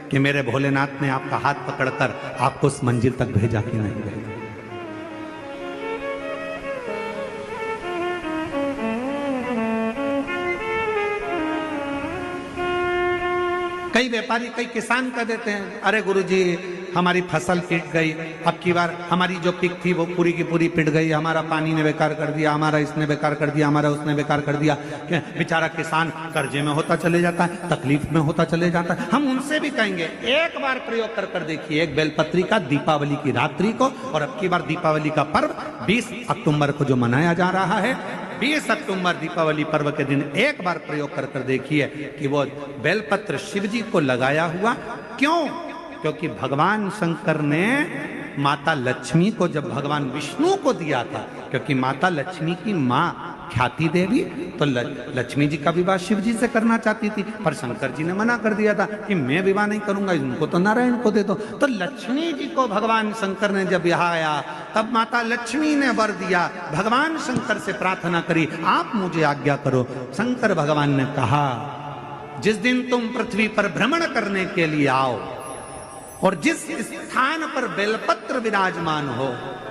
कि मेरे भोलेनाथ ने आपका हाथ पकड़कर आपको उस मंजिल तक भेजा कि नहीं भेजा। कई व्यापारी कई किसान कह देते हैं, अरे गुरुजी हमारी फसल पिट गई, अब की बार हमारी जो पिक थी वो पूरी की पूरी पिट गई, हमारा पानी ने बेकार कर दिया, हमारा इसने बेकार कर दिया, हमारा उसने बेकार कर दिया। बेचारा किसान कर्जे में होता चले जाता है, तकलीफ में होता चले जाता है। हम उनसे भी कहेंगे एक बार प्रयोग कर देखिए, एक बेलपत्री का दीपावली की रात्रि को, और अब की बार दीपावली का पर्व 20 अक्टूबर को जो मनाया जा रहा है, 20 अक्टूबर दीपावली पर्व के दिन एक बार प्रयोग कर देखिए कि वो बेलपत्र शिव जी को लगाया हुआ। क्यों? क्योंकि भगवान शंकर ने माता लक्ष्मी को जब भगवान विष्णु को दिया था, क्योंकि माता लक्ष्मी की माँ ख्याति देवी तो लक्ष्मी जी का विवाह शिव जी से करना चाहती थी, पर शंकर जी ने मना कर दिया था कि मैं विवाह नहीं करूंगा, इनको तो नारायण को दे दो। तो लक्ष्मी जी को भगवान शंकर ने जब यहाँ आया, तब माता लक्ष्मी ने वर दिया, भगवान शंकर से प्रार्थना करी, आप मुझे आज्ञा करो। शंकर भगवान ने कहा, जिस दिन तुम पृथ्वी पर भ्रमण करने के लिए आओ और जिस स्थान पर बेलपत्र विराजमान हो,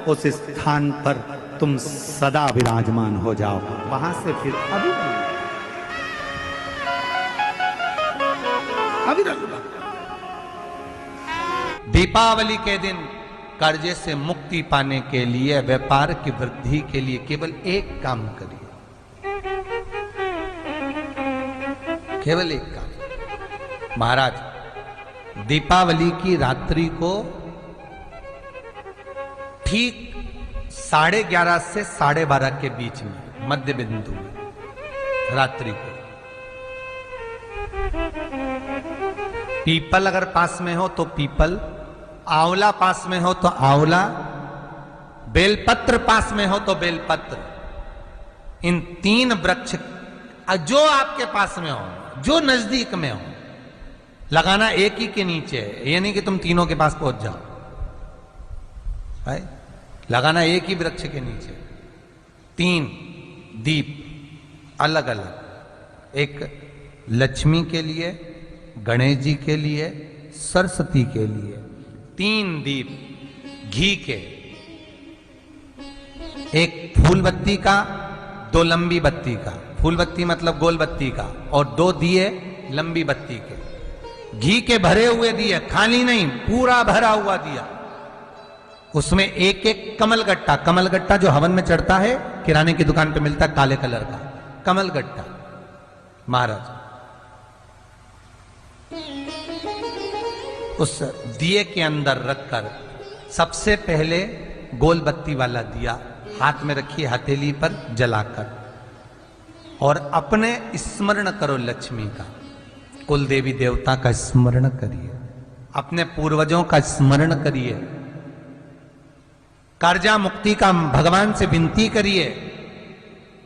उस स्थान पर तुम सदा विराजमान हो जाओ। वहां से फिर अभी दीपावली के दिन कर्जे से मुक्ति पाने के लिए, व्यापार की वृद्धि के लिए केवल एक काम करिए, केवल एक काम। महाराज दीपावली की रात्रि को ठीक 11:30 से 12:30 के बीच में, मध्य बिंदु में रात्रि को, पीपल अगर पास में हो तो पीपल, आंवला पास में हो तो आंवला, बेलपत्र पास में हो तो बेलपत्र, इन 3 वृक्ष जो आपके पास में हो, जो नजदीक में हो, लगाना एक ही के नीचे है। ये नहीं कि तुम तीनों के पास पहुंच जाओ भाई, लगाना एक ही वृक्ष के नीचे। 3 दीप अलग अलग, एक लक्ष्मी के लिए, गणेश जी के लिए, सरस्वती के लिए। 3 दीप घी के, एक फूल बत्ती का, 2 लंबी बत्ती का, फूल बत्ती मतलब गोल बत्ती का, और 2 दिए लंबी बत्ती के, घी के भरे हुए दिए, खाली नहीं, पूरा भरा हुआ दिया। उसमें एक एक कमलगट्टा, कमलगट्टा जो हवन में चढ़ता है, किराने की दुकान पे मिलता है काले कलर का कमलगट्टा, महाराज उस दिए के अंदर रखकर सबसे पहले गोल बत्ती वाला दिया हाथ में रखिए, हथेली पर जलाकर, और अपने स्मरण करो लक्ष्मी का, कुल देवी देवता का स्मरण करिए, अपने पूर्वजों का स्मरण करिए, कर्जा मुक्ति का भगवान से विनती करिए,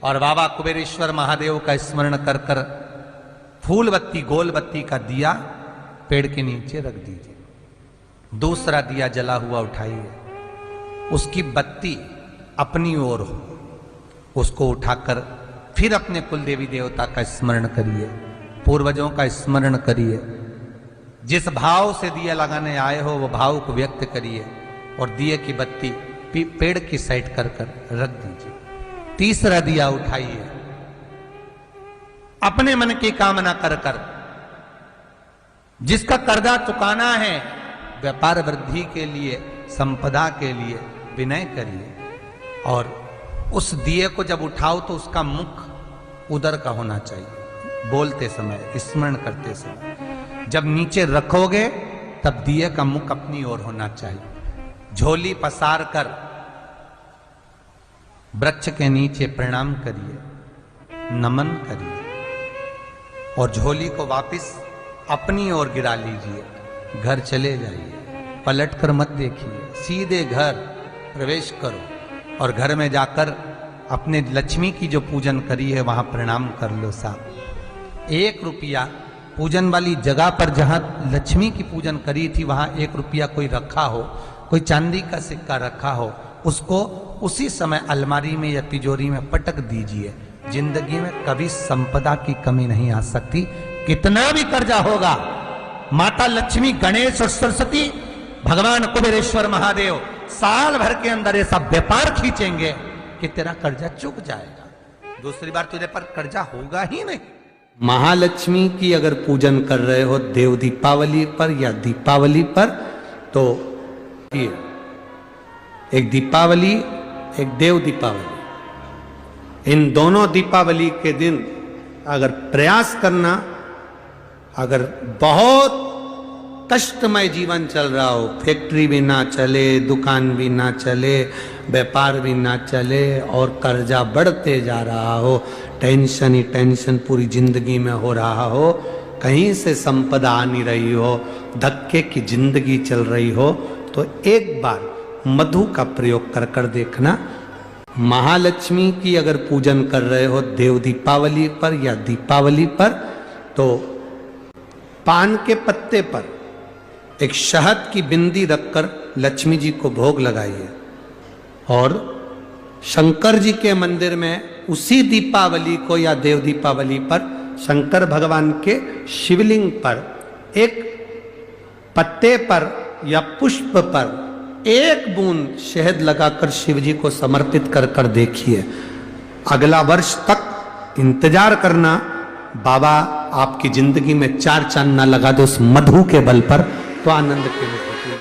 और बाबा कुबेरेश्वर महादेव का स्मरण कर कर फूल बत्ती गोल बत्ती का दिया पेड़ के नीचे रख दीजिए। दूसरा दिया जला हुआ उठाइए, उसकी बत्ती अपनी ओर हो, उसको उठाकर फिर अपने कुल देवी देवता का स्मरण करिए, पूर्वजों का स्मरण करिए, जिस भाव से दिया लगाने आए हो वो भाव को व्यक्त करिए, और दिए की बत्ती पेड़ की साइड कर कर रख दीजिए। तीसरा दिया उठाइए, अपने मन की कामना कर कर, जिसका कर्जा चुकाना है, व्यापार वृद्धि के लिए, संपदा के लिए विनय करिए, और उस दिए को जब उठाओ तो उसका मुख उधर का होना चाहिए, बोलते समय, स्मरण करते समय। जब नीचे रखोगे तब दिए का मुख अपनी ओर होना चाहिए। झोली पसार कर वृक्ष के नीचे प्रणाम करिए, नमन करिए, और झोली को वापस अपनी ओर गिरा लीजिए, घर चले जाइए, पलट कर मत देखिए, सीधे घर प्रवेश करो, और घर में जाकर अपने लक्ष्मी की जो पूजन करी है वहां प्रणाम कर लो साहब। 1 रुपया पूजन वाली जगह पर जहां लक्ष्मी की पूजन करी थी वहां 1 रुपया कोई रखा हो, कोई चांदी का सिक्का रखा हो, उसको उसी समय अलमारी में या तिजोरी में पटक दीजिए। जिंदगी में कभी संपदा की कमी नहीं आ सकती। कितना भी कर्जा होगा, माता लक्ष्मी, गणेश और सरस्वती, भगवान कुबेरेश्वर महादेव साल भर के अंदर ऐसा व्यापार खींचेंगे कि तेरा कर्जा चुक जाएगा। दूसरी बार तुझे पर कर्जा होगा ही नहीं। महालक्ष्मी की अगर पूजन कर रहे हो देव दीपावली पर या दीपावली पर, तो ये एक दीपावली एक देव दीपावली, इन दोनों दीपावली के दिन अगर प्रयास करना, अगर बहुत कष्टमय जीवन चल रहा हो, फैक्ट्री भी ना चले, दुकान भी ना चले, व्यापार भी ना चले और कर्जा बढ़ते जा रहा हो, टेंशन ही टेंशन पूरी जिंदगी में हो रहा हो, कहीं से संपदा आ नहीं रही हो, धक्के की जिंदगी चल रही हो, तो एक बार मधु का प्रयोग कर कर देखना। महालक्ष्मी की अगर पूजन कर रहे हो देव दीपावली पर या दीपावली पर, तो पान के पत्ते पर एक शहद की बिंदी रखकर लक्ष्मी जी को भोग लगाइए और शंकर जी के मंदिर में उसी दीपावली को या देव दीपावली पर शंकर भगवान के शिवलिंग पर एक पत्ते पर या पुष्प पर एक बूंद शहद लगाकर शिव जी को समर्पित कर कर देखिए। अगला वर्ष तक इंतजार करना, बाबा आपकी जिंदगी में चार चांद ना लगा दो उस मधु के बल पर, तो आनंद के लिए।